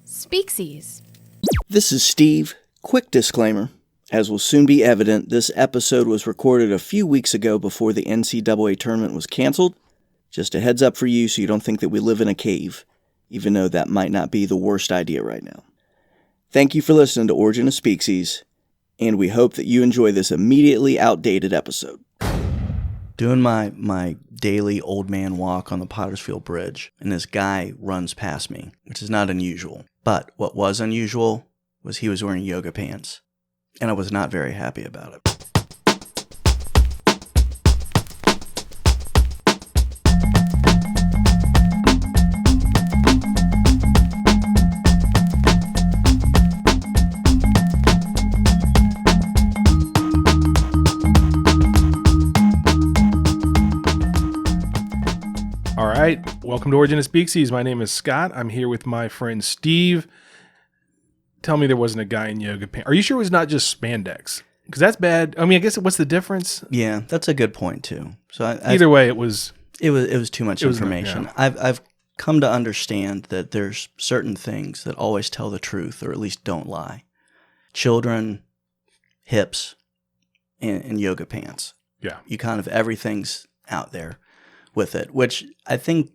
Species. This is Steve. Quick disclaimer. As will soon be evident, this episode was recorded a few weeks ago before the NCAA tournament was canceled. Just a heads up for you so you don't think that we live in a cave, even though that might not be the worst idea right now. Thank you for listening to Origin of Species, and we hope that you enjoy this immediately outdated episode. Doing my daily old man walk on the Pottersfield Bridge, and this guy runs past me, which is not unusual. But what was unusual was he was wearing yoga pants, and I was not very happy about it. All right, welcome to Origin of Species. My name is Scott. I'm here with my friend Steve. Tell me there wasn't a guy in yoga pants. Are you sure it was not just spandex? Because that's bad. I mean, I guess what's the difference? Yeah, that's a good point too. So either way, it was too much information. Yeah. I've come to understand that there's certain things that always tell the truth, or at least don't lie. Children, hips, and yoga pants. Yeah, you kind of everything's out there with it, which I think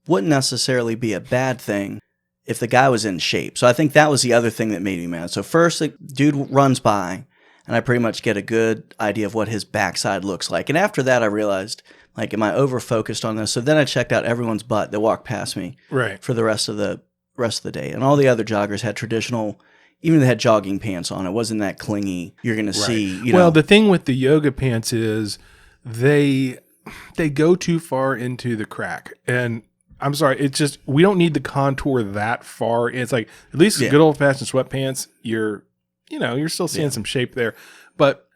wouldn't necessarily be a bad thing if the guy was in shape. So I think that was the other thing that made me mad. So first, the dude runs by, and I pretty much get a good idea of what his backside looks like. And after that, I realized, like, am I over-focused on this? So then I checked out everyone's butt that walked past me for the rest of the day. And all the other joggers had traditional, even they had jogging pants on. It wasn't that clingy. You're going to see, Well, the thing with the yoga pants is they go too far into the crack. And I'm sorry, it's just, we don't need the contour that far. It's like, at least good old fashioned sweatpants, you're still seeing some shape there. But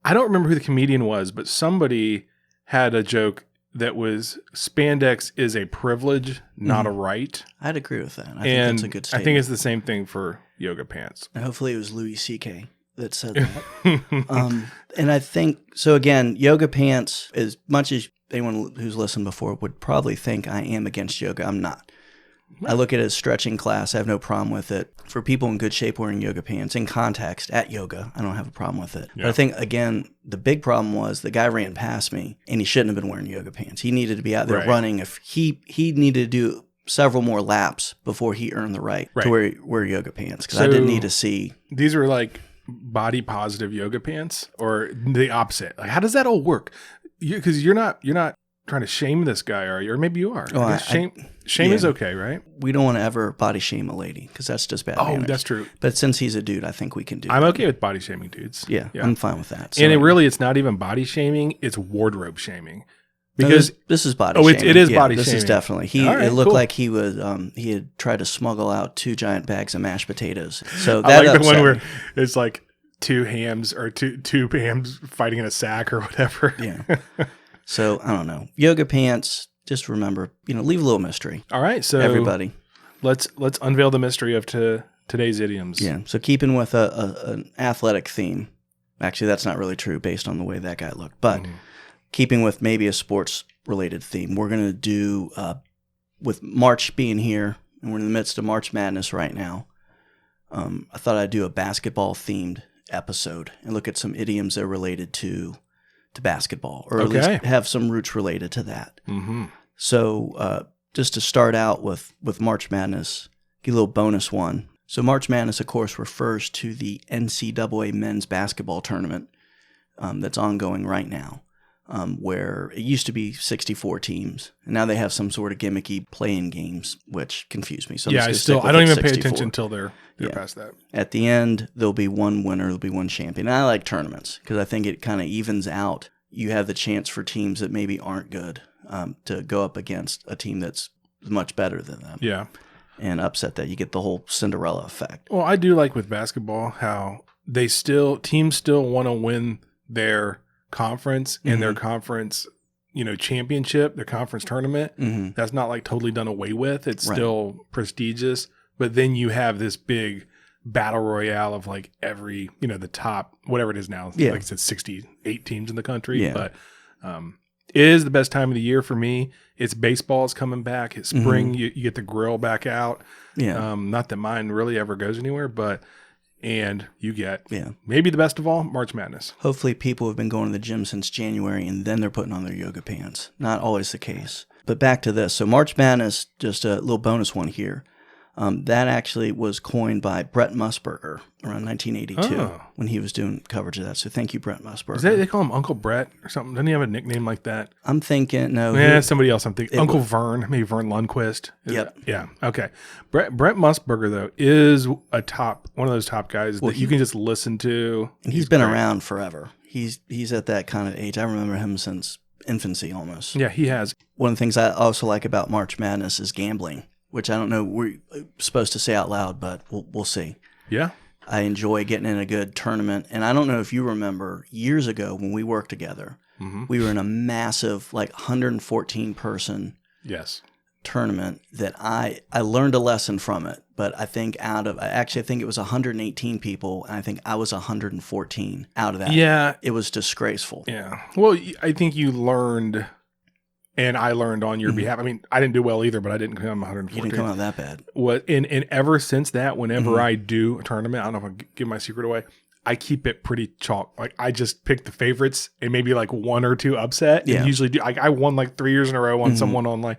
I don't remember who the comedian was, but somebody had a joke that was spandex is a privilege, not a right. I'd agree with that. I think that's a good statement. I think it's the same thing for yoga pants. And hopefully it was Louis C.K. that said that. And I think, so again, yoga pants, as much as anyone who's listened before would probably think I am against yoga, I'm not. I look at it as stretching class. I have no problem with it. For people in good shape wearing yoga pants in context at yoga, I don't have a problem with it. Yeah. But I think, again, the big problem was the guy ran past me, and he shouldn't have been wearing yoga pants. He needed to be out there running. If he needed to do several more laps before he earned the right to wear yoga pants, because I didn't need to see. These were like body positive yoga pants, or the opposite? Like, how does that all work? Because you're not trying to shame this guy, are you? Or maybe you are. Oh, shame is okay, right? We don't want to ever body shame a lady, because that's just bad manners. That's true. But since he's a dude, I think we can do I'm that. okay with body shaming dudes. Yeah, I'm fine with that. So, and it's not even body shaming, it's wardrobe shaming. Because this is body shaming. It is body this shaming. This is definitely. It looked like he was he had tried to smuggle out 2 giant bags of mashed potatoes. So that I like the one where it's like 2 hams or two hams fighting in a sack or whatever. Yeah. So I don't know. Yoga pants, just remember, leave a little mystery. All right, so everybody, let's unveil the mystery of today's idioms. Yeah. So keeping with an athletic theme. Actually, that's not really true based on the way that guy looked, but keeping with maybe a sports related theme, we're going to do with March being here, and we're in the midst of March Madness right now. I thought I'd do a basketball themed episode and look at some idioms that are related to basketball, or at least have some roots related to that. Mm-hmm. So just to start out with March Madness, get a little bonus one. So March Madness, of course, refers to the NCAA men's basketball tournament that's ongoing right now, where it used to be 64 teams, and now they have some sort of gimmicky play-in games, which confuse me. So I don't even pay attention until they're past that. At the end, there'll be one winner, there'll be one champion. And I like tournaments because I think it kind of evens out. You have the chance for teams that maybe aren't good to go up against a team that's much better than them. Yeah. And upset that. You get the whole Cinderella effect. Well, I do like with basketball how teams still want to win their conference and their conference, championship, their conference tournament. Mm-hmm. That's not like totally done away with. It's still prestigious. But then you have this big battle royale of like every, the top, whatever it is now. Like I said, 68 teams in the country. Yeah. But It is the best time of the year for me. It's baseball's coming back. It's spring. You get the grill back out. Yeah. Not that mine really ever goes anywhere, and you get maybe the best of all, March Madness. Hopefully people have been going to the gym since January and then they're putting on their yoga pants. Not always the case. But back to this. So March Madness, just a little bonus one here. That actually was coined by Brett Musburger around 1982 when he was doing coverage of that. So thank you, Brett Musburger. They call him Uncle Brett or something? Doesn't he have a nickname like that? I'm thinking, no. Yeah, somebody else I'm thinking. Uncle Vern, maybe Vern Lundquist. Yep. Yeah, okay. Brett Musburger, though, is one of those top guys that you can just listen to. And he's been around forever. He's at that kind of age. I remember him since infancy almost. Yeah, he has. One of the things I also like about March Madness is gambling, which I don't know we're supposed to say out loud, but we'll see. Yeah. I enjoy getting in a good tournament. And I don't know if you remember years ago when we worked together, we were in a massive 114 person tournament that I learned a lesson from it. But I think I think it was 118 people, and I think I was 114 out of that. Yeah. It was disgraceful. Yeah. Well, I think you learned... And I learned on your behalf. I mean, I didn't do well either, but I didn't come 114. You didn't come out that bad. And ever since that, whenever I do a tournament, I don't know if I give my secret away, I keep it pretty chalk. Like, I just pick the favorites and maybe one or two upset. Yeah. And usually do. I won 3 years in a row on someone online.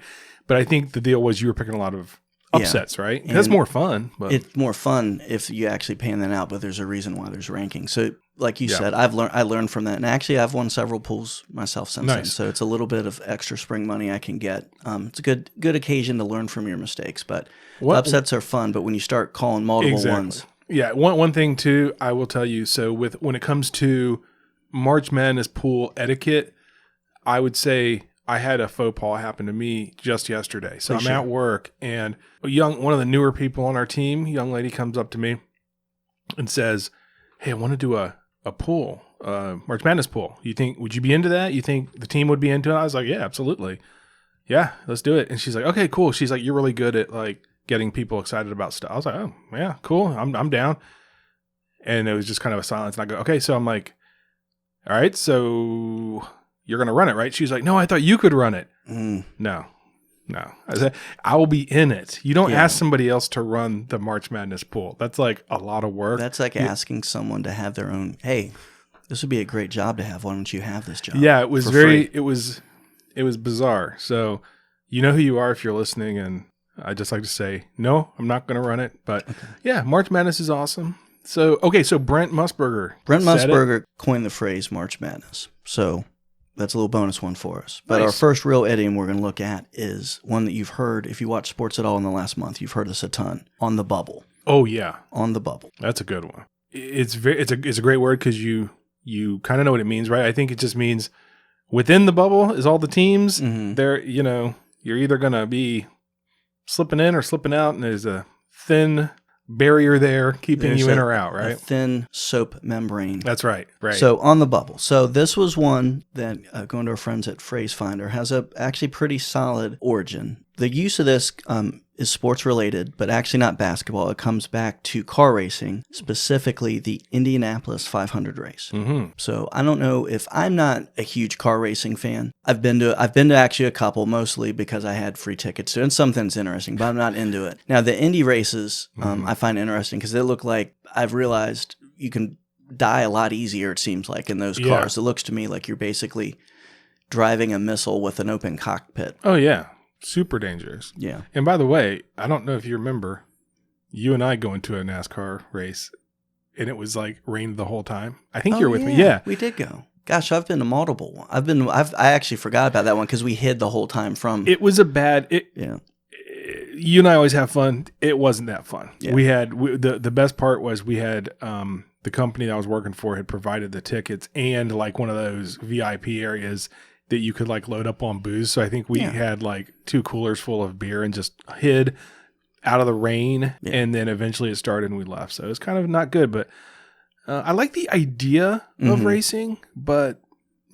But I think the deal was you were picking a lot of upsets, right? And that's more fun. But it's more fun if you actually pan that out, but there's a reason why there's ranking. So like you said, I learned from that. And actually I've won several pools myself since then. So it's a little bit of extra spring money I can get. It's a good occasion to learn from your mistakes, but upsets are fun. But when you start calling multiple ones. Yeah. One thing too, I will tell you. So when it comes to March Madness pool etiquette, I would say I had a faux pas happen to me just yesterday. So I'm at work and one of the newer people on our team, young lady comes up to me and says, "Hey, I want to do a pool, March Madness pool. Would you be into that? You think the team would be into it?" I was like, "Yeah, absolutely. Yeah, let's do it." And she's like, "Okay, cool." She's like, "You're really good at getting people excited about stuff." I was like, "Oh, yeah, cool. I'm down." And it was just kind of a silence. And I go, "Okay." So I'm like, "All right, so you're going to run it, right?" She's like, "No, I thought you could run it." No. I said, "I will be in it." You don't ask somebody else to run the March Madness pool. That's a lot of work. That's like asking someone to have their own, "Hey, this would be a great job to have. Why don't you have this job?" Yeah, it was it was bizarre. So you know who you are if you're listening. And I just like to say, no, I'm not going to run it. But yeah, March Madness is awesome. So, so Brent Musburger coined the phrase March Madness. So that's a little bonus one for us. But our first real idiom we're going to look at is one that you've heard, if you watch sports at all in the last month, you've heard this a ton, on the bubble. Oh, yeah. On the bubble. That's a good one. It's a great word because you kind of know what it means, right? I think it just means within the bubble is all the teams. They're, you're either going to be slipping in or slipping out, and there's a thin barrier there keeping you in or out, right? A thin soap membrane. That's right. So on the bubble. So this was one that, going to our friends at Phrase Finder, has a actually pretty solid origin. The use of this is sports related, but actually not basketball. It comes back to car racing, specifically the Indianapolis 500 race. So I don't know if I'm not a huge car racing fan. I've been to actually a couple, mostly because I had free tickets to, and some things interesting, but I'm not into it. Now the Indy races, I find interesting because they look like, I've realized you can die a lot easier, it seems like, in those cars. It looks to me like you're basically driving a missile with an open cockpit. Oh yeah. Super dangerous. Yeah. And by the way, I don't know if you remember, you and I going to a NASCAR race, and it was rained the whole time. I think you're with me. Yeah, we did go. Gosh, I've been to multiple. I actually forgot about that one because we hid the whole time from. It was you and I always have fun. It wasn't that fun. Yeah. We had the best part was we had the company that I was working for had provided the tickets and one of those VIP areas that you could load up on booze. So I think we had 2 coolers full of beer and just hid out of the rain. Yeah. And then eventually it started and we left. So it was kind of not good, but I like the idea of racing, but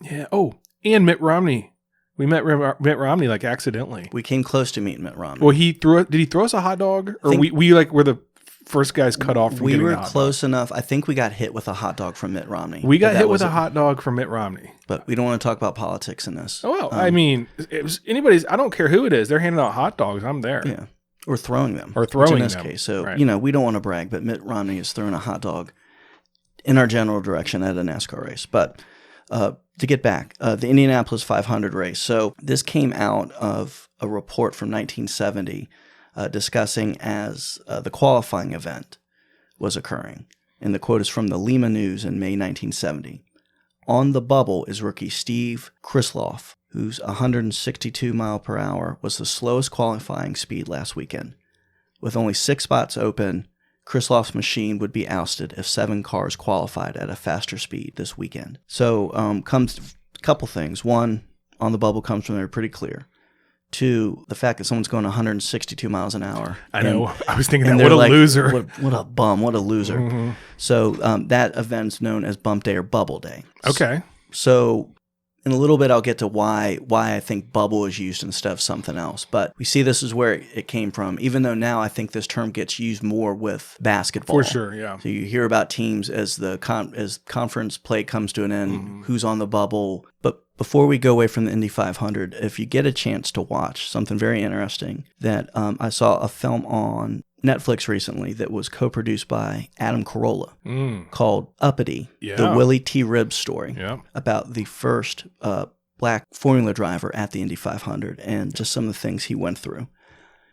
yeah. Oh, and Mitt Romney. We met Mitt Romney accidentally. We came close to meeting Mitt Romney. Well, did he throw us a hot dog? Or we were the first guy's cut off from we getting were the hot close dog. enough. I think we got hit with a hot dog from Mitt Romney. We got hit with a hot dog from Mitt Romney. But we don't want to talk about politics in this. Oh, well, I mean, it was anybody's. I don't care who it is. They're handing out hot dogs. I'm there. Yeah. Or throwing them. Or throwing in this them. case. So, right. we don't want to brag, but Mitt Romney is throwing a hot dog in our general direction at a NASCAR race. But to get back, the Indianapolis 500 race. So this came out of a report from 1970 discussing as the qualifying event was occurring. And the quote is from the Lima News in May 1970. On the bubble is rookie Steve Krisloff, whose 162 mile per hour was the slowest qualifying speed last weekend. With only 6 spots open, Krisloff's machine would be ousted if 7 cars qualified at a faster speed this weekend. So comes a couple things. One, on the bubble comes from there pretty clear. 2, the fact that someone's going 162 miles an hour. I know. I was thinking that. What a loser. What a bum. What a loser. Mm-hmm. So that event's known as Bump Day or Bubble Day. Okay. So in a little bit, I'll get to why I think bubble is used instead of something else. But we see this is where it came from, even though now I think this term gets used more with basketball. For sure, yeah. So you hear about teams as as conference play comes to an end, who's on the bubble. But before we go away from the Indy 500, if you get a chance to watch something very interesting that I saw a film on Netflix recently that was co-produced by Adam Carolla called Uppity, the Willy T. Ribbs story about the first black Formula driver at the Indy 500 and just some of the things he went through.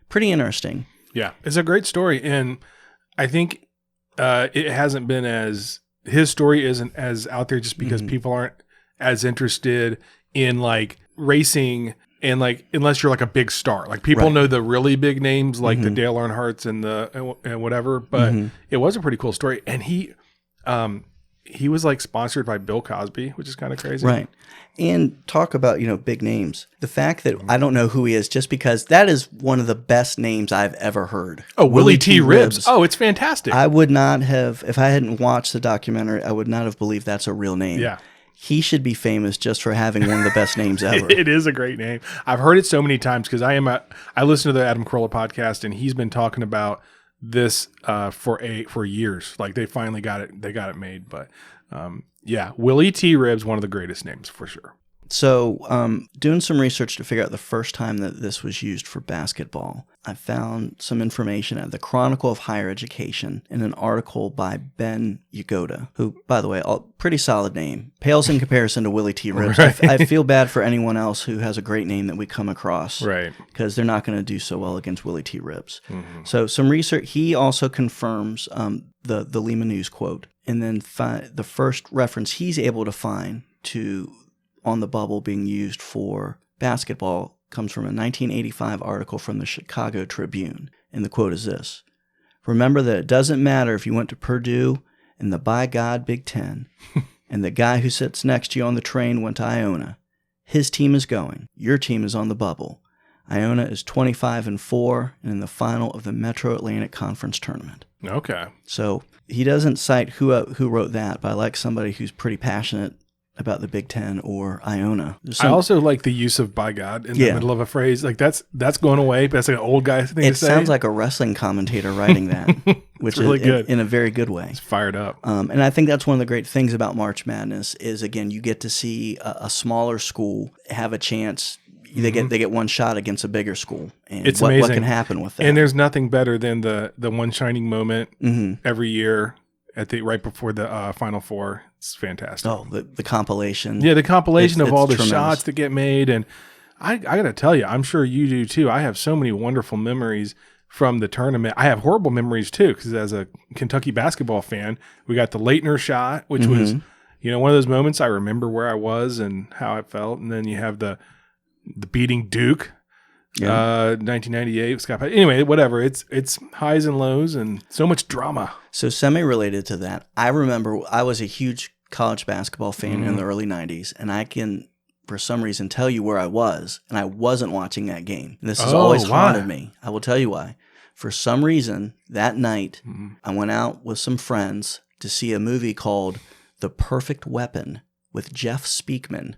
Pretty interesting. Yeah, it's a great story. And I think it hasn't been his story isn't as out there just because people aren't as interested in like racing and like unless you're like a big star. Like people know the really big names like the Dale Earnhardts and whatever, but it was a pretty cool story. And he was like sponsored by Bill Cosby, which is kind of crazy. Right. And talk about, big names. The fact that I don't know who he is just because that is one of the best names I've ever heard. Oh, Willy T. Ribbs. Oh, it's fantastic. I would not have, if I hadn't watched the documentary, I would not have believed that's a real name. Yeah. He should be famous just for having one of the best names ever. It is a great name. I've heard it so many times because I listen to the Adam Carolla podcast and he's been talking about this for years. Like they finally got it made. But Willy T. Ribbs, one of the greatest names for sure. So doing some research to figure out the first time that this was used for basketball, I found some information at the Chronicle of Higher Education in an article by Ben Yagoda, who, by the way, pretty solid name, pales in comparison to Willy T. Ribbs. Right. I feel bad for anyone else who has a great name that we come across, right? Because they're not going to do so well against Willy T. Ribbs. Mm-hmm. So some research, he also confirms the Lima News quote, and then the first reference he's able to find to on the bubble being used for basketball comes from a 1985 article from the Chicago Tribune. And the quote is this: "Remember that it doesn't matter if you went to Purdue in the by God Big Ten and the guy who sits next to you on the train went to Iona. His team is going. Your team is on the bubble. Iona is 25-4 and in the final of the Metro Atlantic Conference tournament." Okay. So he doesn't cite who wrote that, but I like somebody who's pretty passionate about the Big Ten or Iona. I also like the use of "by God" in the middle of a phrase. Like that's going away. But that's like an old guy thing to say. It sounds like a wrestling commentator writing that, which is really good in a very good way. It's fired up. And I think that's one of the great things about March Madness is, again, you get to see a smaller school have a chance. They get one shot against a bigger school, and it's what amazing. What can happen with that? And there's nothing better than the one shining moment every year at right before the Final Four. It's fantastic. Oh, the compilation. Yeah, the compilation of all the tremendous shots that get made. And I got to tell you, I'm sure you do too. I have so many wonderful memories from the tournament. I have horrible memories too, because as a Kentucky basketball fan, we got the Leitner shot, which was, one of those moments I remember where I was and how I felt. And then you have the beating Duke. 1998 Scott. Anyway, whatever. It's highs and lows and so much drama. So semi-related to that, I remember I was a huge college basketball fan in the early 90s, and I can, for some reason, tell you where I was, and I wasn't watching that game. And this has always haunted me. I will tell you why. For some reason, that night, I went out with some friends to see a movie called The Perfect Weapon with Jeff Speakman.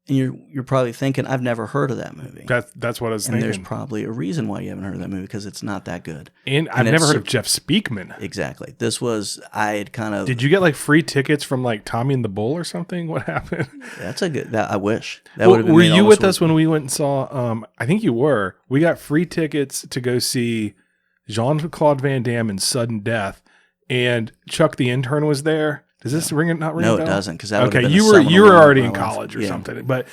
And you're probably thinking, I've never heard of that movie. That's what I was and thinking. There's probably a reason why you haven't heard of that movie, because it's not that good. And I've never heard of Jeff Speakman. Exactly. This was, I had kind of... Did you get like free tickets from like Tommy and the Bull or something? What happened? That's a good... I wish. That would have been... Were you with us when we went and saw... I think you were. We got free tickets to go see Jean-Claude Van Damme in Sudden Death, and Chuck the Intern was there. Does this ring a bell? No, it doesn't, because that would have been you were already in college or something. But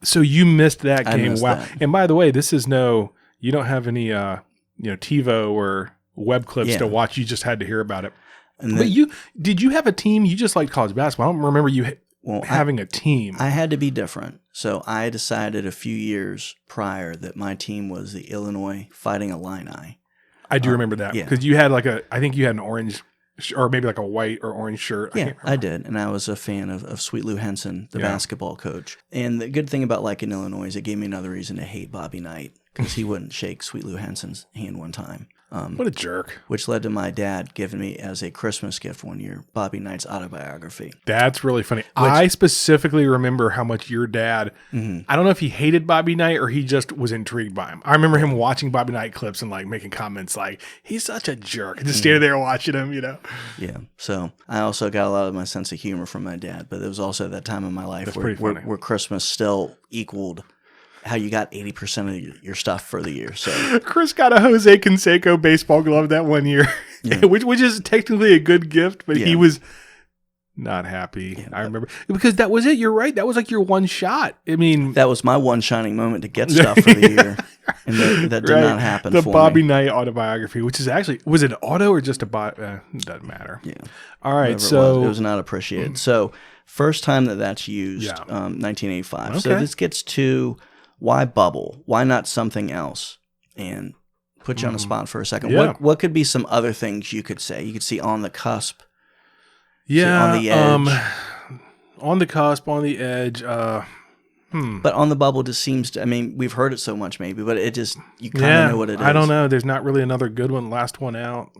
so you missed that game. Wow! That. And by the way, this is you don't have any TiVo or web clips to watch. You just had to hear about it. But did you have a team? You just liked college basketball. I don't remember you having a team. I had to be different. So I decided a few years prior that my team was the Illinois Fighting Illini. I do remember that because you had I think you had an orange. Or maybe like a white or orange shirt. Yeah, I did. And I was a fan of Sweet Lou Henson, the basketball coach. And the good thing about liking Illinois is it gave me another reason to hate Bobby Knight, because he wouldn't shake Sweet Lou Henson's hand one time. What a jerk. Which led to my dad giving me as a Christmas gift one year Bobby Knight's autobiography. That's really funny. I specifically remember how much your dad, I don't know if he hated Bobby Knight or he just was intrigued by him. I remember him watching Bobby Knight clips and like making comments like, he's such a jerk. Just standing there watching him, Yeah. So I also got a lot of my sense of humor from my dad, but it was also that time in my life where Christmas still equaled how you got 80% of your stuff for the year. So Chris got a Jose Canseco baseball glove that one year, which is technically a good gift, but he was not happy. Yeah, I remember because that was it. You're right. That was like your one shot. I mean, that was my one shining moment to get stuff for the year, and that did not happen. The Bobby Knight autobiography, which is actually was it an auto or just a it doesn't matter. Yeah. All right. Whatever it was not appreciated. So first time that's used, 1985. Okay. So this gets to. Why bubble? Why not something else? And put you on the spot for a second. Yeah. What could be some other things you could say? You could see on the cusp. Yeah. On the edge. On the cusp, on the edge. But on the bubble just seems to, I mean, we've heard it so much maybe, but it just, you kind of know what it is. I don't know. There's not really another good one. Last one out,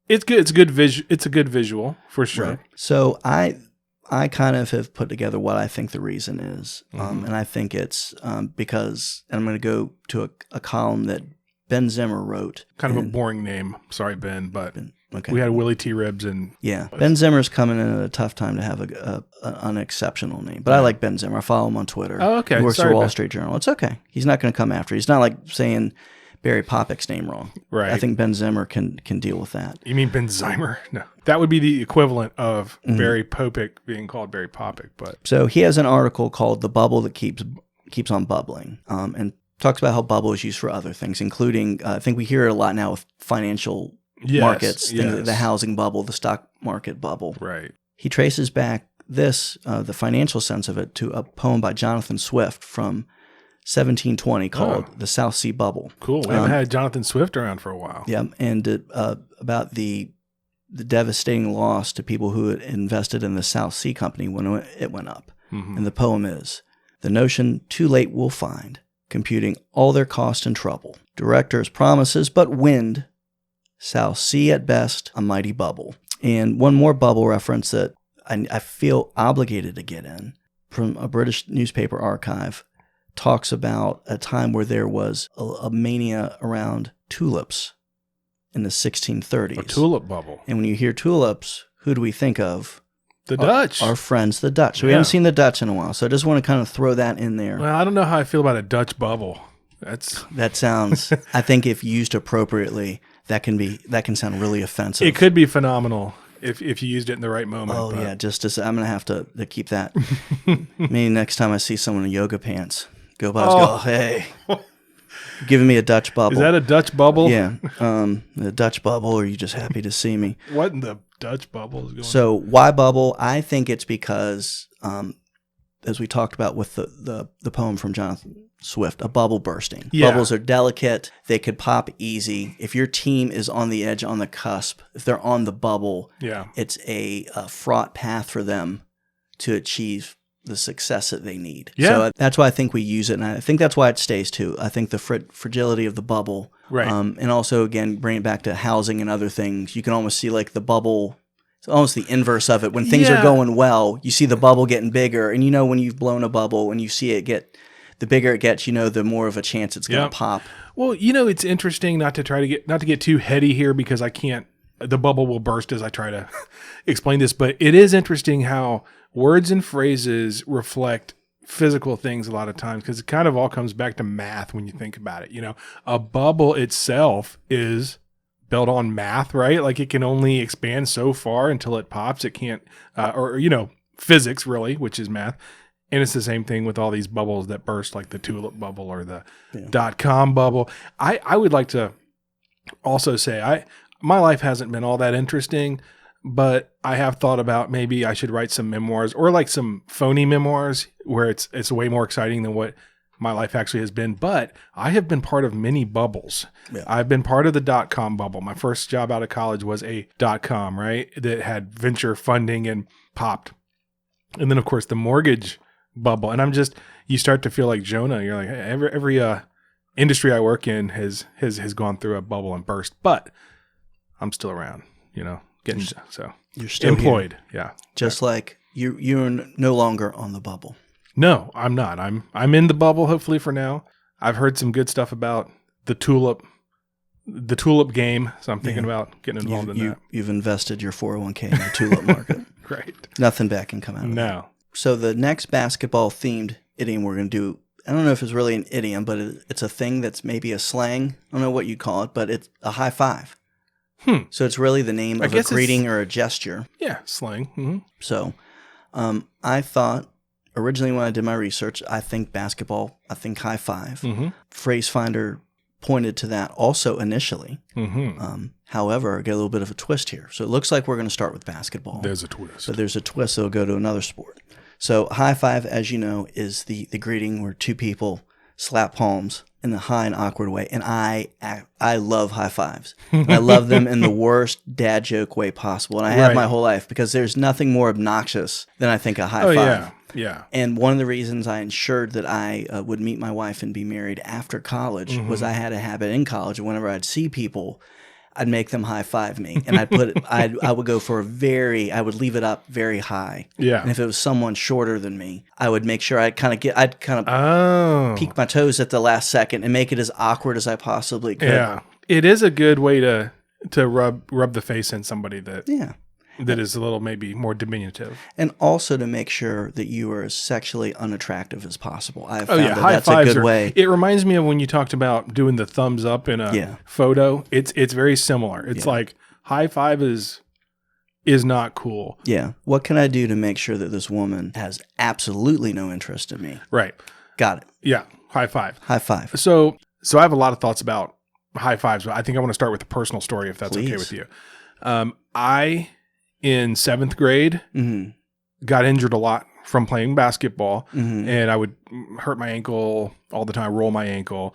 It's good. It's a good visual for sure. Right. So I kind of have put together what I think the reason is. And I think it's because, and I'm going to go to a column that Ben Zimmer wrote. Kind of a boring name. Sorry, Ben, but okay. We had Willy T. Ribs. And Ben Zimmer's coming in at a tough time to have an unexceptional name. But I like Ben Zimmer. I follow him on Twitter. Oh, okay. He works for Wall Street Journal. It's okay. He's not going to come after you. He's not like saying Barry Popik's name wrong. Right. I think Ben Zimmer can deal with that. You mean Ben Zimmer? No. That would be the equivalent of Barry Popik being called Barry Popik. But so he has an article called "The Bubble That Keeps on Bubbling," and talks about how bubble is used for other things, including I think we hear it a lot now with financial markets, the housing bubble, the stock market bubble. Right. He traces back the financial sense of it to a poem by Jonathan Swift from 1720 called "The South Sea Bubble." Cool. We haven't had Jonathan Swift around for a while. Yeah, and about the devastating loss to people who had invested in the South Sea Company when it went up. And the poem is, "The notion too late will find, computing all their cost and trouble. Directors' promises but wind, South Sea at best, a mighty bubble." And one more bubble reference that I feel obligated to get in from a British newspaper archive talks about a time where there was a mania around tulips in the 1630s. A tulip bubble. And when you hear tulips, who do we think of? The Dutch. Our friends, the Dutch. So we haven't seen the Dutch in a while. So I just want to kind of throw that in there. Well, I don't know how I feel about a Dutch bubble. That sounds, I think if used appropriately, that can sound really offensive. It could be phenomenal if you used it in the right moment. Oh, yeah. Just as I'm going to have to keep that. Maybe next time I see someone in yoga pants, go by and go, "Hey, giving me a Dutch bubble." Is that a Dutch bubble? Yeah. The Dutch bubble, or are you just happy to see me? What in the Dutch bubble is going on? So why bubble? I think it's because, as we talked about with the poem from Jonathan Swift, a bubble bursting. Yeah. Bubbles are delicate. They could pop easy. If your team is on the edge, on the cusp, if they're on the bubble, it's a fraught path for them to achieve the success that they need. Yeah. So that's why I think we use it, and I think that's why it stays too. I think the fragility of the bubble, right? And also, again, bring it back to housing and other things. You can almost see like the bubble. It's almost the inverse of it. When things are going well, you see the bubble getting bigger, and when you've blown a bubble, and you see it get, the bigger it gets, the more of a chance it's going to pop. Well, it's interesting not to get too heady here because the bubble will burst as I try to explain this, but it is interesting how words and phrases reflect physical things a lot of times because it kind of all comes back to math when you think about it. A bubble itself is built on math, right? Like it can only expand so far until it pops. It can't, physics really, which is math. And it's the same thing with all these bubbles that burst, like the tulip bubble or the .com bubble. I would like to also say my life hasn't been all that interesting, but I have thought about maybe I should write some memoirs or like some phony memoirs where it's way more exciting than what my life actually has been. But I have been part of many bubbles. Yeah. I've been part of the .com bubble. My first job out of college was a .com, right? That had venture funding and popped. And then of course the mortgage bubble. And you start to feel like Jonah. You're like, hey, every industry I work in has gone through a bubble and burst, but I'm still around, getting so you're still employed. Here. Yeah. Just like you're no longer on the bubble. No, I'm not. I'm in the bubble, hopefully for now. I've heard some good stuff about the tulip game. So I'm thinking about getting involved in that. You've invested your 401k in the tulip market. Right. Nothing bad can come out of that. So the next basketball themed idiom we're going to do, I don't know if it's really an idiom, but it's a thing that's maybe a slang. I don't know what you call it, but it's a high five. So it's really the name of a greeting or a gesture. Yeah, slang. Mm-hmm. So I thought, originally when I did my research, I think basketball, I think high five. Mm-hmm. Phrase Finder pointed to that also initially. Mm-hmm. However, I get a little bit of a twist here. So it looks like we're going to start with basketball. There's a twist. But there's a twist that'll go to another sport. So high five, as you know, is the greeting where two people slap palms in a high and awkward way. And I love high fives. And I love them in the worst dad joke way possible. And I have my whole life because there's nothing more obnoxious than I think a high five. Yeah. And one of the reasons I ensured that I would meet my wife and be married after college was I had a habit in college. Whenever I'd see people, I'd make them high five me, and I would go for I would leave it up very high. Yeah. And if it was someone shorter than me, I would make sure I'd kind of peek my toes at the last second and make it as awkward as I possibly could. Yeah. It is a good way to rub the face in somebody that is a little maybe more diminutive. And also to make sure that you are as sexually unattractive as possible. I've found that's a good way. It reminds me of when you talked about doing the thumbs up in a photo. It's very similar. It's like high five is not cool. Yeah. What can I do to make sure that this woman has absolutely no interest in me? Right. Got it. Yeah. High five. High five. So I have a lot of thoughts about high fives, but I think I want to start with a personal story if that's okay with you. I in 7th grade, got injured a lot from playing basketball, and I would hurt my ankle all the time, roll my ankle.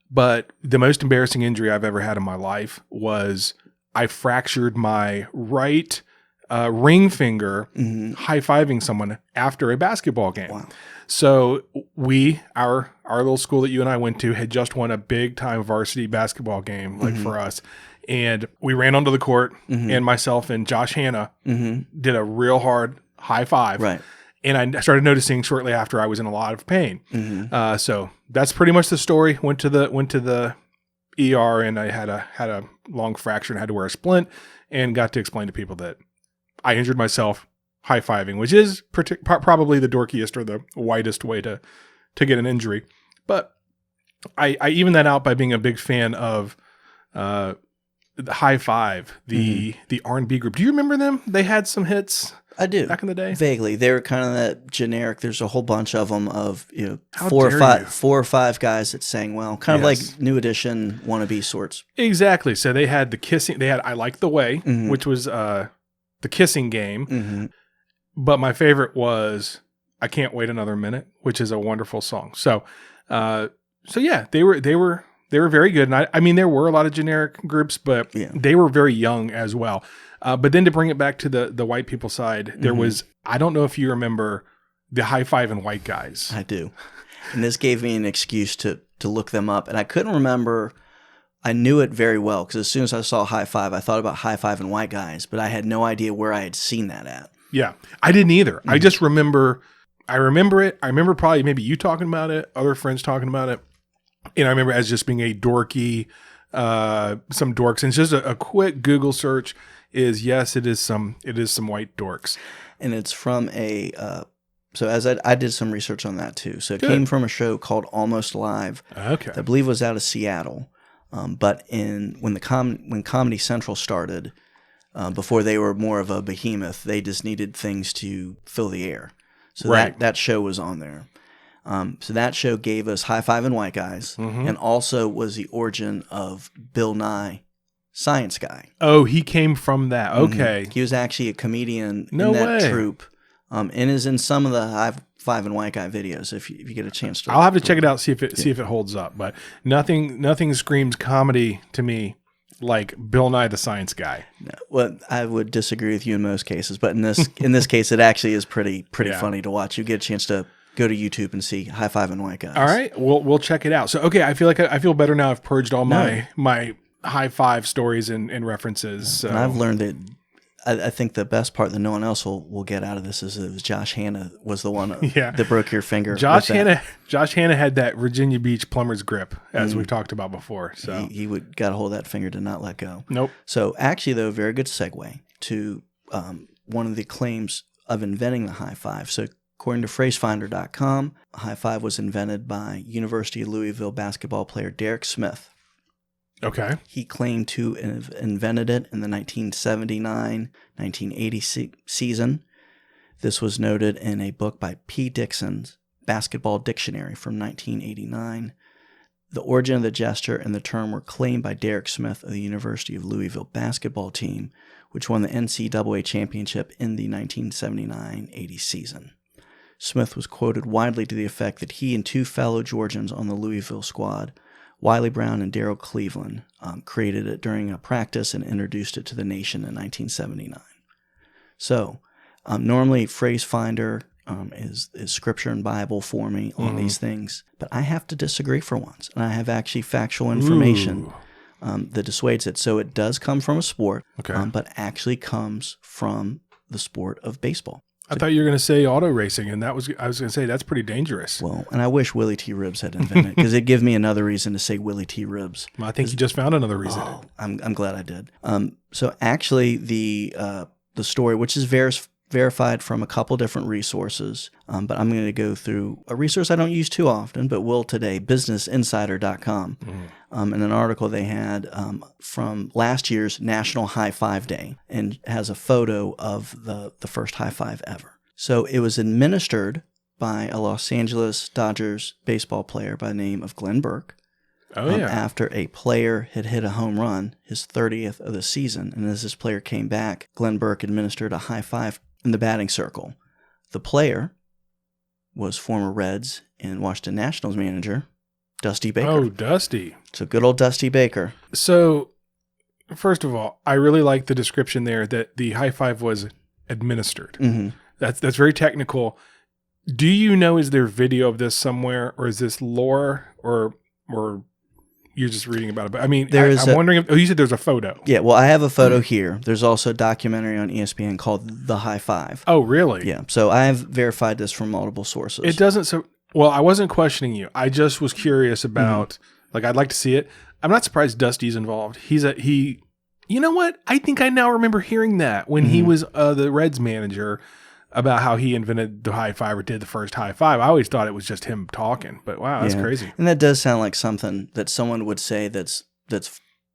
But the most embarrassing injury I've ever had in my life was I fractured my right ring finger high-fiving someone after a basketball game. Wow. So our little school that you and I went to had just won a big-time varsity basketball game, for us. And we ran onto the court, and myself and Josh Hanna did a real hard high five. Right. And I started noticing shortly after I was in a lot of pain. So that's pretty much the story. Went to the ER, and I had a long fracture and had to wear a splint, and got to explain to people that I injured myself high fiving, which is probably the dorkiest or the whitest way to get an injury. But I even that out by being a big fan of the High Five, the R&B group. Do you remember them? They had some hits. I do. Back in the day? Vaguely. They were kind of that generic, there's a whole bunch of them of, four or five guys that sang well. Kind of like New Edition wannabe sorts. Exactly. So they had I Like the Way, which was the kissing game. But my favorite was I Can't Wait Another Minute, which is a wonderful song. So yeah, they were very good. And I mean, there were a lot of generic groups, but they were very young as well. But then to bring it back to the white people side, there was, I don't know if you remember the High Five and White Guys. I do. And this gave me an excuse to look them up. And I couldn't remember I knew it very well because as soon as I saw high five, I thought about high five and white guys, but I had no idea where I had seen that at. Yeah, I didn't either. I just remember. I remember it. I remember probably maybe you talking about it, other friends talking about it, and I remember as just being a dorky, some dorks. And it's just a quick Google search is yes, it is some white dorks, and it's from a. So as I did some research on that too. So it came from a show called Almost Live. Okay, that I believe was out of Seattle. But when Comedy Central started, before they were more of a behemoth, they just needed things to fill the air. So that show was on there. So that show gave us High Five and White Guys, and also was the origin of Bill Nye, Science Guy. Oh, he came from that. Okay, he was actually a comedian in that troupe, and is in some of the High Five and White Guy videos. If you get a chance to, I'll have to check it out, see if it holds up. But nothing screams comedy to me like Bill Nye the Science Guy. No, well, I would disagree with you in most cases, but in this case, it actually is pretty funny to watch. You get a chance to go to YouTube and see High Five and White Guys. All right, we'll check it out. So okay, I feel better now. I've purged all my high five stories and references. So. And I've learned that. I think the best part that no one else will get out of this is it was Josh Hanna was the one that broke your finger. Josh Hanna had that Virginia Beach plumber's grip, as we've talked about before. So he got a hold of that finger to not let go. Nope. So actually, though, very good segue to one of the claims of inventing the high five. So according to phrasefinder.com, a high five was invented by University of Louisville basketball player Derek Smith. Okay. He claimed to have invented it in the 1979-1980 season. This was noted in a book by P. Dixon's Basketball Dictionary from 1989. The origin of the gesture and the term were claimed by Derek Smith of the University of Louisville basketball team, which won the NCAA championship in the 1979-80 season. Smith was quoted widely to the effect that he and two fellow Georgians on the Louisville squad, Wiley Brown and Darryl Cleveland, created it during a practice and introduced it to the nation in 1979. So, normally Phrase Finder is scripture and Bible for me on these things, but I have to disagree for once, and I have actually factual information that dissuades it. So it does come from a sport, but actually comes from the sport of baseball. I thought you were going to say auto racing, and I was going to say that's pretty dangerous. Well, and I wish Willy T. Ribs had invented it because it'd give me another reason to say Willy T. Ribs. Well, I think you just found another reason. Oh, I'm glad I did. So actually, the story, which is verified from a couple different resources, but I'm going to go through a resource I don't use too often, but will today, businessinsider.com. In an article they had from last year's National High Five Day, and has a photo of the first high five ever. So it was administered by a Los Angeles Dodgers baseball player by the name of Glenn Burke. After a player had hit a home run, his 30th of the season, and as this player came back, Glenn Burke administered a high five in the batting circle. The player was former Reds and Washington Nationals manager Dusty Baker. Oh, Dusty. So good old Dusty Baker. So, first of all, I really like the description there that the high five was administered. That's very technical. Do you know, is there video of this somewhere, or is this lore, or you're just reading about it? But I mean, I'm wondering if, you said there's a photo. Yeah, well, I have a photo here. There's also a documentary on ESPN called The High Five. Oh, really? Yeah. So I have verified this from multiple sources. It doesn't, well, I wasn't questioning you. I just was curious about, I'd like to see it. I'm not surprised Dusty's involved. You know what? I think I now remember hearing that when he was the Reds manager, about how he invented the high five or did the first high five. I always thought it was just him talking, but wow, that's crazy. And that does sound like something that someone would say that's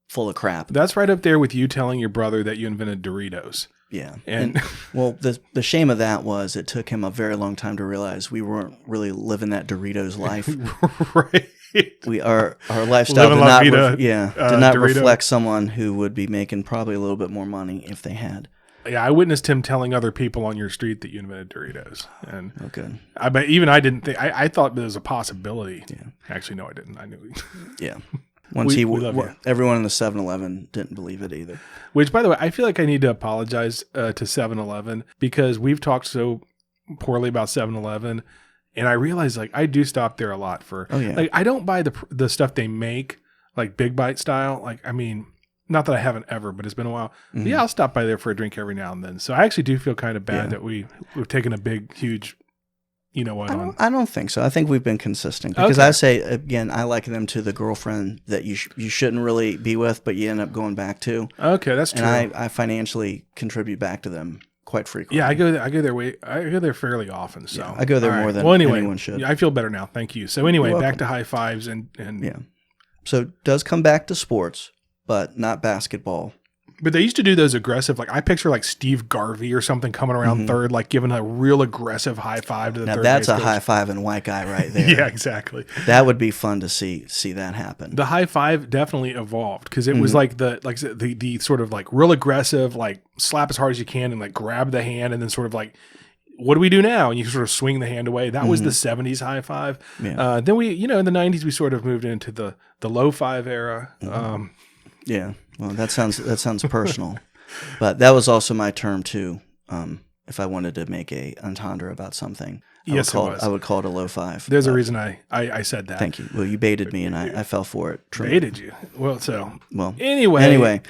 full of crap. That's right up there with you telling your brother that you invented Doritos. Yeah. And well, the shame of that was it took him a very long time to realize we weren't really living that Doritos life. Right. Our lifestyle did not reflect someone who would be making probably a little bit more money if they had. Yeah, I witnessed him telling other people on your street that you invented Doritos. And okay. But even I didn't think, I thought there was a possibility. Yeah. Actually, no, I didn't. I knew. Yeah. Once everyone in the 7-Eleven didn't believe it either. Which, by the way, I feel like I need to apologize to 7-Eleven because we've talked so poorly about 7-Eleven, and I realize I do stop there a lot for. Oh yeah. I don't buy the stuff they make. like Big Bite style. Like, I mean, not that I haven't ever, but it's been a while. But yeah, I'll stop by there for a drink every now and then. So I actually do feel kind of bad that we've taken a big, huge, you know what? I don't think so. I think we've been consistent because I say, again, I liken them to the girlfriend that you shouldn't really be with, but you end up going back to. Okay, that's true. And I financially contribute back to them quite frequently. Yeah, I go there fairly often. So I go there more than anyone should. Yeah, I feel better now. Thank you. So anyway, back to high fives and yeah. So it does come back to sports, but not basketball. But they used to do those aggressive, like I picture like Steve Garvey or something coming around third, like giving a real aggressive high five to the third. Now that's base a coach. high five and white guy right there. Yeah, exactly. That would be fun to see that happen. The high five definitely evolved because it was like the sort of like real aggressive, like slap as hard as you can and like grab the hand and then sort of like, what do we do now? And you sort of swing the hand away. That was the 70s high five. Yeah. Then we, in the 90s, we sort of moved into the low five era. Yeah. Well, that sounds personal. But that was also my term too. If I wanted to make a entendre about something, I would call it a low five. There's a reason I said that. Thank you. Well, you baited me, and I fell for it. Baited you. Well, anyway.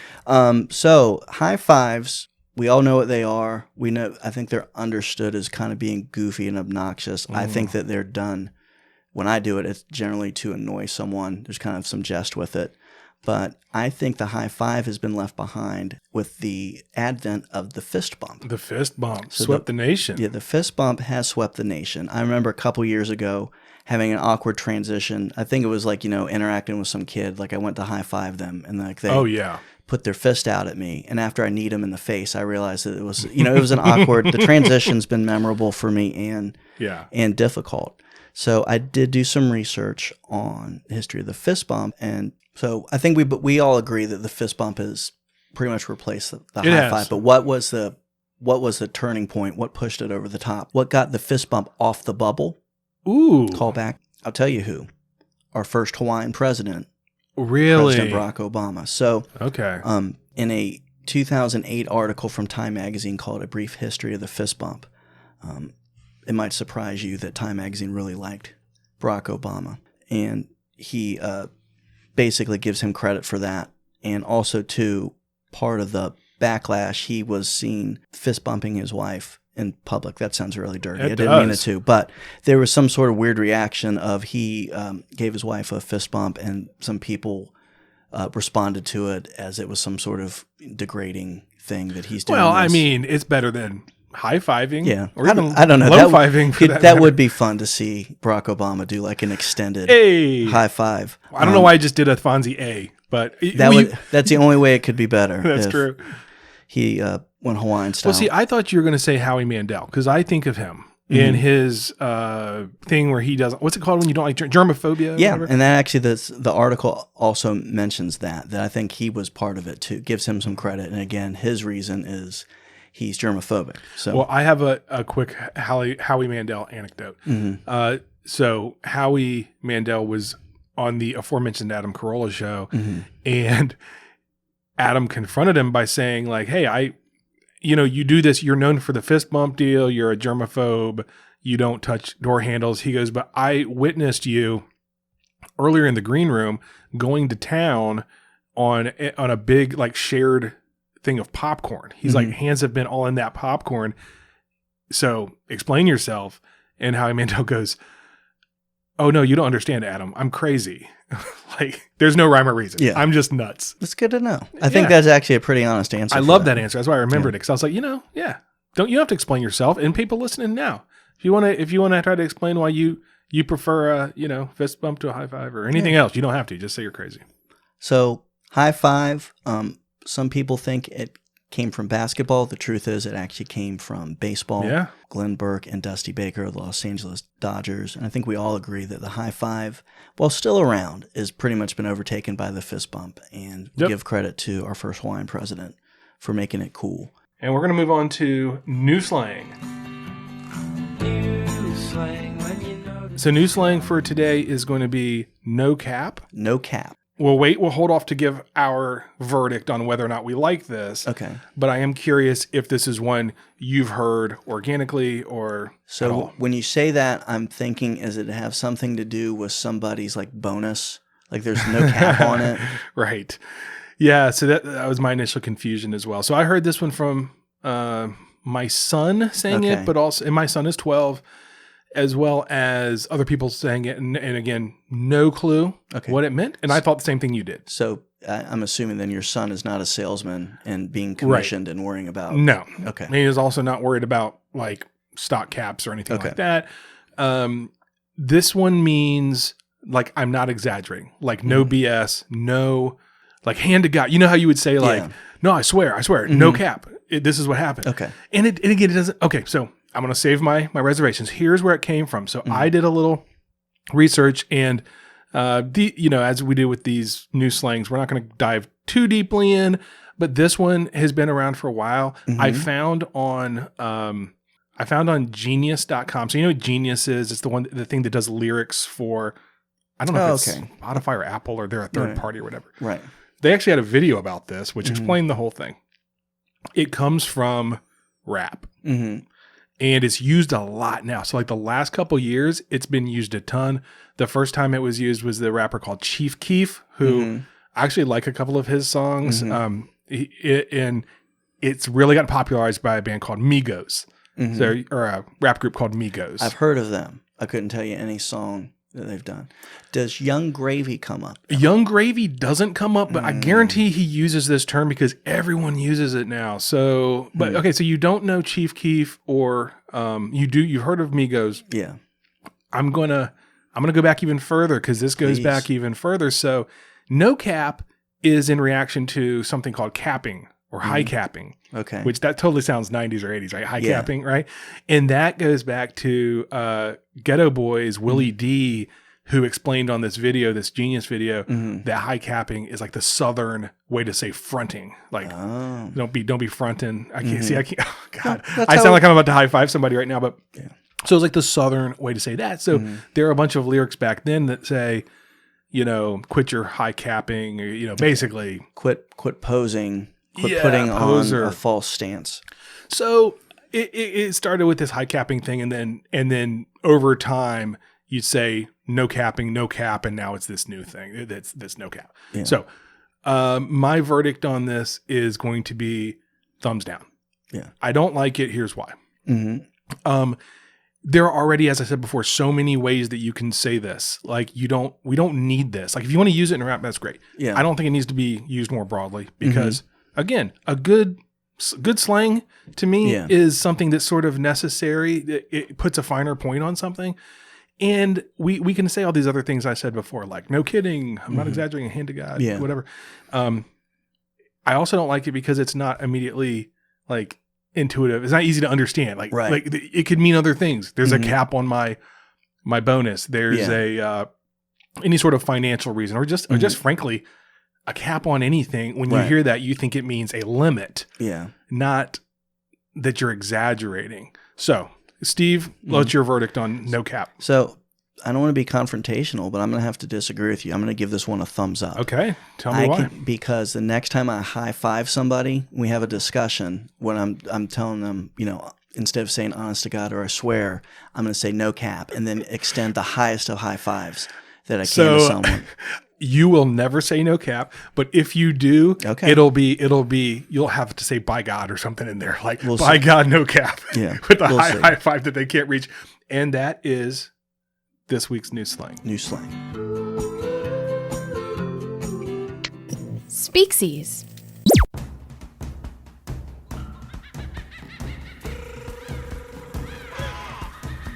So high fives, we all know what they are. I think they're understood as kind of being goofy and obnoxious. I think that they're done. When I do it, it's generally to annoy someone. There's kind of some jest with it. But I think the high five has been left behind with the advent of the fist bump. The fist bump swept the nation. Yeah, the fist bump has swept the nation. I remember a couple years ago having an awkward transition. I think it was like, interacting with some kid. Like I went to high five them and like they put their fist out at me. And after I kneed them in the face, I realized that it was, it was an awkward, the transition's been memorable for me and difficult. So I did do some research on the history of the fist bump, and so I think we all agree that the fist bump has pretty much replaced the high five. But what was the turning point? What pushed it over the top? What got the fist bump off the bubble? Ooh. Call back. I'll tell you who. Our first Hawaiian president. Really? President Barack Obama. So okay. In a 2008 article from Time Magazine called A Brief History of the Fist Bump, it might surprise you that Time Magazine really liked Barack Obama. And he basically gives him credit for that. And also, too, part of the backlash, he was seen fist bumping his wife in public. That sounds really dirty. I didn't mean it to. But there was some sort of weird reaction of he gave his wife a fist bump, and some people responded to it as it was some sort of degrading thing that he's doing. Well, I mean, it's better than high-fiving. Yeah. Or I don't know. Low-fiving. That would be fun to see Barack Obama do like an extended high five. I don't know why I just did a Fonzie A, but that's the only way it could be better. That's true. He went Hawaiian style. Well, see, I thought you were going to say Howie Mandel, because I think of him in his thing where he doesn't, what's it called when you don't like germophobia? Yeah, and that actually, the article also mentions that I think he was part of it too, gives him some credit. And again, his reason is he's germophobic. So, well, I have a quick Howie Mandel anecdote. So Howie Mandel was on the aforementioned Adam Carolla show, and Adam confronted him by saying, like, hey, you do this, you're known for the fist bump deal, you're a germaphobe, you don't touch door handles. He goes, but I witnessed you earlier in the green room going to town on a big, like, shared thing of popcorn. He's like, hands have been all in that popcorn. So explain yourself. And Howie Mandel goes, oh no, you don't understand, Adam. I'm crazy. Like, there's no rhyme or reason. Yeah. I'm just nuts. That's good to know. I think that's actually a pretty honest answer. I love that answer. That's why I remembered it. Because I was like, don't you have to explain yourself? And people listening now, if you want to try to explain why you prefer a fist bump to a high five or anything else, you don't have to. Just say you're crazy. So high five. Some people think it came from basketball. The truth is it actually came from baseball. Yeah. Glenn Burke and Dusty Baker of the Los Angeles Dodgers. And I think we all agree that the high five, while still around, is pretty much been overtaken by the fist bump. And we give credit to our first Hawaiian president for making it cool. And we're going to move on to new slang. So new slang for today is going to be no cap. No cap. We'll hold off to give our verdict on whether or not we like this. Okay. But I am curious if this is one you've heard organically or so at all. When you say that, I'm thinking, is it have something to do with somebody's like bonus? Like there's no cap on it. Right. Yeah. So that was my initial confusion as well. So I heard this one from my son saying it, but also, and my son is 12, as well as other people saying it. And again, no clue what it meant. And I thought the same thing you did. So I'm assuming then your son is not a salesman and being commissioned and worrying about. No. Okay. And he is also not worried about like stock caps or anything like that. This one means like, I'm not exaggerating, like no BS, no, like hand to God. You know how you would say like, no, I swear, no cap. This is what happened. Okay. And again, it doesn't. Okay. So I'm going to save my reservations. Here's where it came from. So I did a little research, and as we do with these new slangs, we're not going to dive too deeply in, but this one has been around for a while. I found on genius.com. So you know what Genius is? It's the thing that does lyrics for, I don't know if it's Spotify or Apple, or they're a third party or whatever. Right. They actually had a video about this, which explained the whole thing. It comes from rap. And it's used a lot now. So like the last couple years, it's been used a ton. The first time it was used was the rapper called Chief Keef, who I actually like a couple of his songs. And it's really gotten popularized by a band called Migos. Or a rap group called Migos. I've heard of them. I couldn't tell you any song that they've done. Does Young Gravy come up? Young Gravy doesn't come up, but I guarantee he uses this term because everyone uses it now. So, but okay, so you don't know Chief Keef, or you've heard of Migos. Yeah. I'm gonna go back even further, because this goes back even further. So no cap is in reaction to something called capping or high capping. Okay. Which that totally sounds 90s or 80s, right? High capping, right? And that goes back to Ghetto Boys, Willy T, who explained on this video, this Genius video, that high capping is like the Southern way to say fronting. Like, don't be fronting. I can't see. I can't. Oh God, I sound like I'm about to high five somebody right now. But so it's like the Southern way to say that. So there are a bunch of lyrics back then that say, quit your high capping, or basically quit posing. Quit putting on a false stance. So it started with this high capping thing, and then over time you'd say no capping, no cap, and now it's this new thing. That's this no cap. Yeah. So my verdict on this is going to be thumbs down. Yeah, I don't like it. Here's why. There are already, as I said before, so many ways that you can say this. Like we don't need this. Like if you want to use it in rap, that's great. Yeah, I don't think it needs to be used more broadly, because. Again, a good slang to me is something that's sort of necessary. It puts a finer point on something. And we can say all these other things I said before, like, no kidding, I'm not exaggerating, hand to God, whatever. I also don't like it because it's not immediately like intuitive. It's not easy to understand. Like it could mean other things. There's a cap on my bonus. There's any sort of financial reason, or just frankly, a cap on anything. When you hear that, you think it means a limit, not that you're exaggerating. So, Steve, what's your verdict on no cap? So, I don't want to be confrontational, but I'm going to have to disagree with you. I'm going to give this one a thumbs up. Okay, tell me why. Because the next time I high five somebody, we have a discussion when I'm telling them, instead of saying honest to God or I swear, I'm going to say no cap, and then extend the highest of high fives that I can to someone. You will never say no cap, but if you do, it'll be you'll have to say by God or something in there, like by God no cap, with a high five that they can't reach. And that is this week's new slang. Species.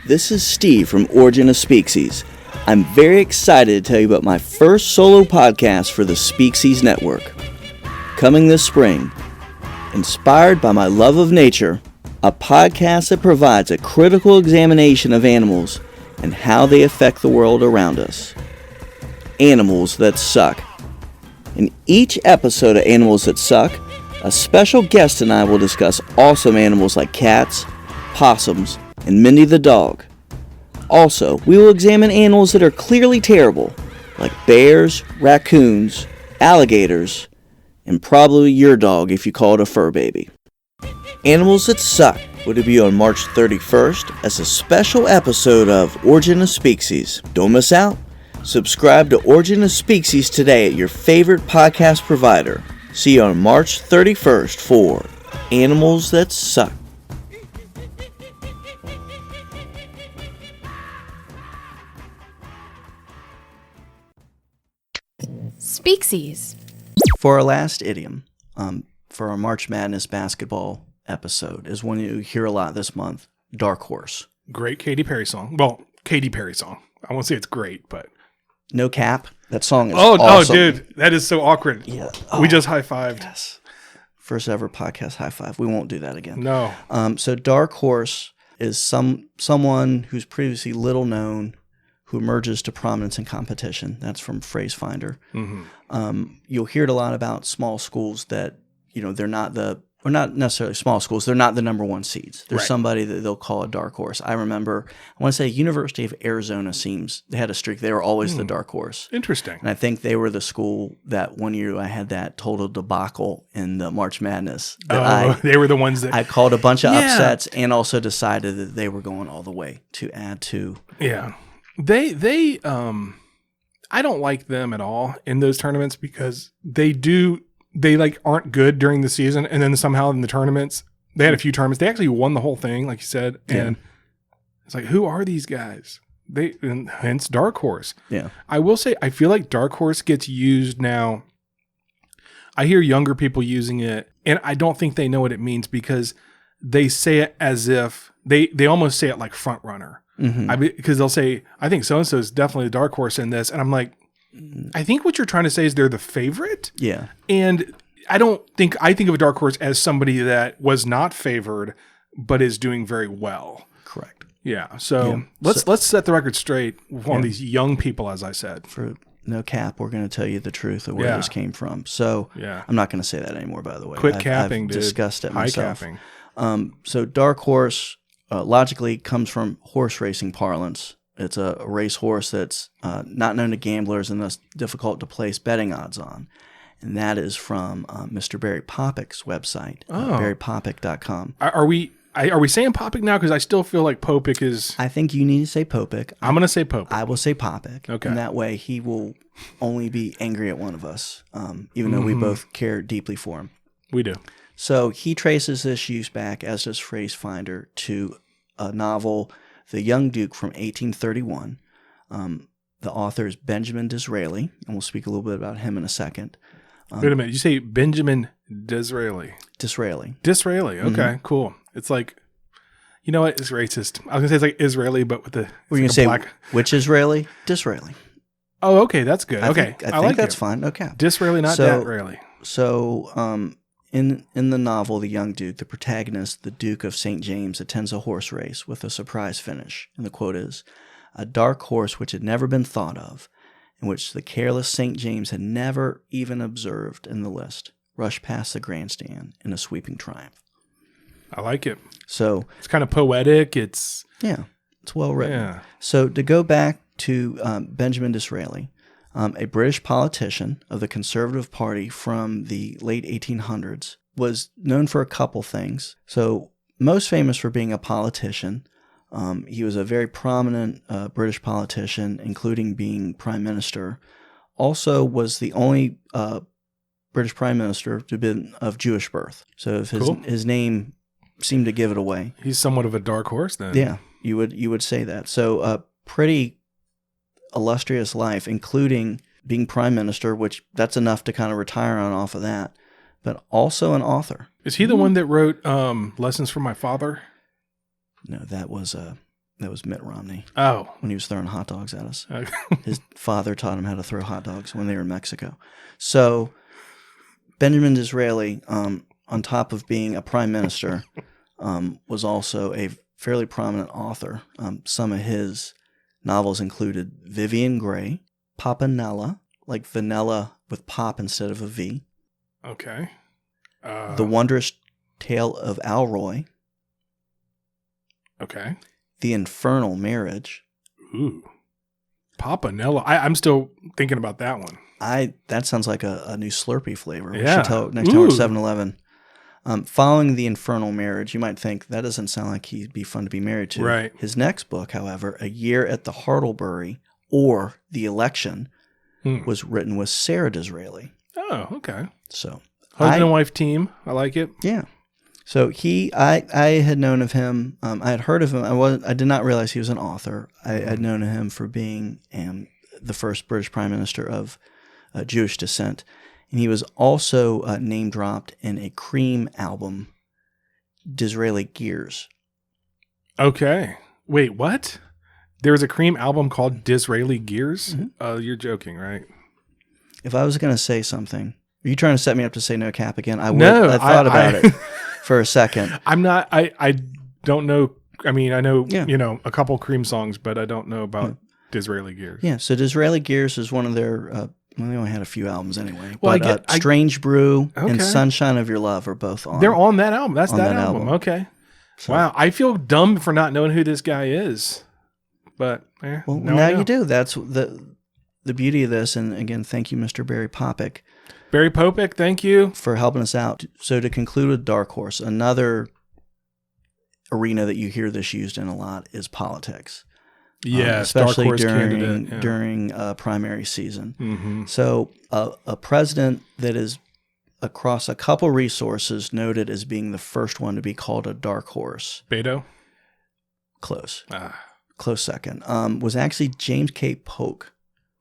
This is Steve from Origin of Species. I'm very excited to tell you about my first solo podcast for the Species Network. Coming this spring, inspired by my love of nature, a podcast that provides a critical examination of animals and how they affect the world around us. Animals That Suck. In each episode of Animals That Suck, a special guest and I will discuss awesome animals like cats, possums, and Mindy the dog. Also, we will examine animals that are clearly terrible, like bears, raccoons, alligators, and probably your dog if you call it a fur baby. Animals That Suck will debut on March 31st as a special episode of Origin of Species. Don't miss out. Subscribe to Origin of Species today at your favorite podcast provider. See you on March 31st for Animals That Suck. Species. For our last idiom, for our March Madness basketball episode, is one you hear a lot this month, dark horse. Great Katy Perry song. Well, Katy Perry song. I won't say it's great, but... No cap. That song is awesome. Oh, dude. That is so awkward. Yeah. We just high-fived. Yes. First ever podcast high five. We won't do that again. No. So dark horse is someone who's previously little known who emerges to prominence in competition. That's from Phrase Finder. Mm-hmm. You'll hear it a lot about small schools that, they're not necessarily small schools. They're not the number one seeds. There's somebody that they'll call a dark horse. I remember, I want to say University of Arizona they had a streak. They were always the dark horse. Interesting. And I think they were the school that one year I had that total debacle in the March Madness. They were the ones that... I called a bunch of upsets and also decided that they were going all the way to add to. Yeah. They I don't like them at all in those tournaments because they aren't good during the season, and then somehow in the tournaments they had a few tournaments. They actually won the whole thing, like you said, and it's like, who are these guys? And hence Dark Horse. Yeah, I will say I feel like Dark Horse gets used now. I hear younger people using it, and I don't think they know what it means because they say it as if they almost say it like front runner. Mm-hmm. Because they'll say, I think so and so is definitely a dark horse in this, and I'm like, I think what you're trying to say is they're the favorite. Yeah. And I think of a dark horse as somebody that was not favored, but is doing very well. Correct. Yeah. So let's set the record straight on these young people, as I said. For no cap, we're going to tell you the truth of where this came from. So I'm not going to say that anymore, by the way. Quit capping, I've dude. discussed it myself. High capping. So dark horse logically comes from horse racing parlance. It's a race horse that's not known to gamblers and thus difficult to place betting odds on. And that is from Mr. Barry Popik's website, barrypopik.com. Are we saying Popik now? Because I still feel like Popik is... I think you need to say Popik. I'm going to say Popik. I will say Popik. Okay. And that way he will only be angry at one of us, even though we both care deeply for him. We do. So he traces this use back, as does Phrase Finder, to a novel, The Young Duke from 1831. The author is Benjamin Disraeli, and we'll speak a little bit about him in a second. Wait a minute. You say Benjamin Disraeli? Disraeli. Okay, cool. It's like, you know what? It's racist. I was going to say it's like Israeli, but with the... We're going to say black... Which Israeli? Disraeli. Oh, okay. That's good. I think that's fine. Okay. Disraeli, not Disraeli. So, in the novel, The Young Duke, the protagonist, the Duke of St. James, attends a horse race with a surprise finish. And the quote is, "A dark horse which had never been thought of, and which the careless St. James had never even observed in the list, rushed past the grandstand in a sweeping triumph." I like it. So it's kind of poetic. It's well written. Yeah. So to go back to Benjamin Disraeli, a British politician of the Conservative Party from the late 1800s, was known for a couple things. So most famous for being a politician. He was a very prominent British politician, including being prime minister. Also was the only British prime minister to have been of Jewish birth. So if his name seemed to give it away. He's somewhat of a dark horse then. Yeah, you would say that. So pretty illustrious life, including being prime minister, which that's enough to kind of retire on off of that, but also an author. Is he the one that wrote Lessons from My Father? No, that was Mitt Romney. Oh. When he was throwing hot dogs at us. Okay. His father taught him how to throw hot dogs when they were in Mexico. So Benjamin Disraeli, on top of being a prime minister, was also a fairly prominent author. Some of his novels included Vivian Grey, Popanella, like vanilla with pop instead of a V. Okay. The Wondrous Tale of Alroy. Okay. The Infernal Marriage. Ooh. Popanella. I'm still thinking about that one. That sounds like a new Slurpee flavor. We Yeah. should tell next time we're 7-Eleven. Following The Infernal Marriage, you might think that doesn't sound like he'd be fun to be married to. Right. His next book, however, A Year at the Hartlebury, or the election was written with Sarah Disraeli. Oh, okay. So husband and wife team. I like it. Yeah. So I had known of him. I had heard of him. I did not realize he was an author. I had known of him for being the first British Prime Minister of Jewish descent, and he was also name dropped in a Cream album, Disraeli Gears. Okay. Wait, what? There was a Cream album called Disraeli Gears? Mm-hmm. You're joking, right? If I was going to say something, are you trying to set me up to say no cap again? I would. No, I thought about it for a second. I'm not. I don't know. I mean, I know a couple Cream songs, but I don't know about Disraeli Gears. Yeah. So Disraeli Gears is one of their. Well, they only had a few albums anyway. Well, but Strange Brew and Sunshine of Your Love are both on. They're on that album. That's that album. Okay. So, wow. I feel dumb for not knowing who this guy is. But now you do. That's the beauty of this. And again, thank you, Mr. Barry Popick. Barry Popick, thank you for helping us out. So to conclude with Dark Horse, another arena that you hear this used in a lot is politics. Yes, especially during primary season. Mm-hmm. So a president that is across a couple resources noted as being the first one to be called a dark horse. Beto? Close. Close second. Was actually James K. Polk.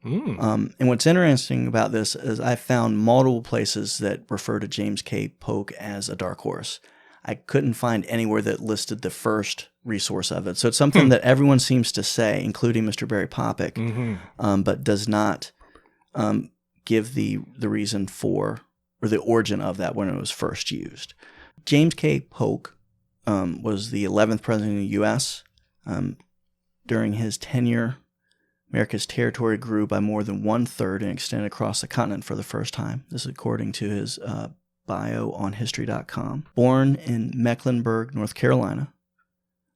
And what's interesting about this is I found multiple places that refer to James K. Polk as a dark horse. I couldn't find anywhere that listed the first resource of it. So it's something that everyone seems to say, including Mr. Barry Popick, but does not give the reason for or the origin of that when it was first used. James K. Polk was the 11th president of the U.S. During his tenure, America's territory grew by more than 1/3 and extended across the continent for the first time. This is according to his bio on history.com. Born in Mecklenburg, North Carolina,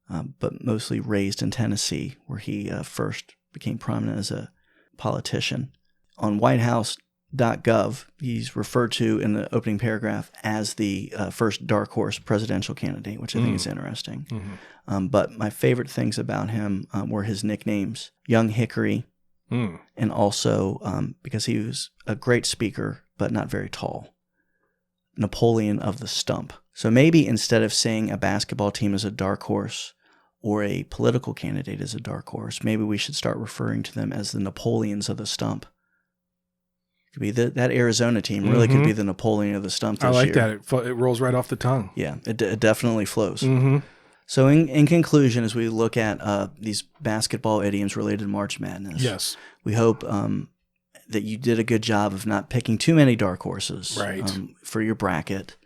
but mostly raised in Tennessee, where he first became prominent as a politician. On whitehouse.gov, he's referred to in the opening paragraph as the first dark horse presidential candidate, which I think is interesting. Mm-hmm. But my favorite things about him were his nicknames, Young Hickory, and also because he was a great speaker, but not very tall, Napoleon of the Stump. So maybe instead of saying a basketball team is a dark horse or a political candidate is a dark horse, maybe we should start referring to them as the Napoleons of the Stump. Could be that Arizona team really could be the Napoleon of the Stump this year. I like that. It rolls right off the tongue. Yeah, it definitely flows. Mm-hmm. So in conclusion, as we look at these basketball idioms related to March Madness, yes, we hope that you did a good job of not picking too many dark horses for your bracket.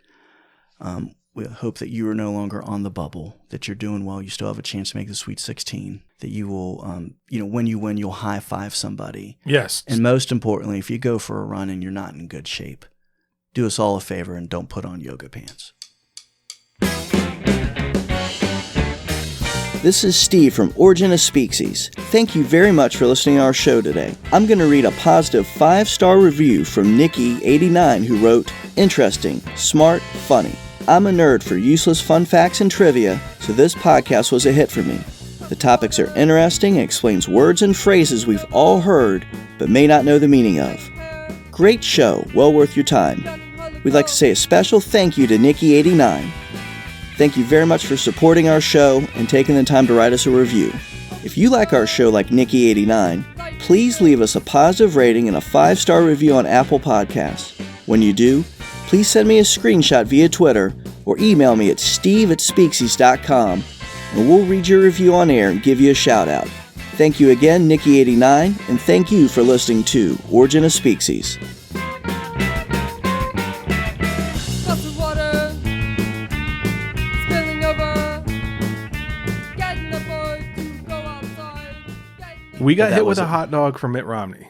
We hope that you are no longer on the bubble, that you're doing well, you still have a chance to make the Sweet 16, that you will, when you win, you'll high-five somebody. Yes. And most importantly, if you go for a run and you're not in good shape, do us all a favor and don't put on yoga pants. This is Steve from Origin of Species. Thank you very much for listening to our show today. I'm going to read a positive 5-star review from Nikki89, who wrote, "Interesting, smart, funny. I'm a nerd for useless fun facts and trivia, so this podcast was a hit for me. The topics are interesting and explains words and phrases we've all heard, but may not know the meaning of. Great show, well worth your time. We'd like to say a special thank you to Nikki89. Thank you very much for supporting our show and taking the time to write us a review. If you like our show like Nikki89, please leave us a positive rating and a 5-star review on Apple Podcasts. When you do, please send me a screenshot via Twitter or email me at steve@speaksies.com and we'll read your review on air and give you a shout out. Thank you again, Nikki89, and thank you for listening to Origin of Speaksies. We got hit with a hot dog from Mitt Romney.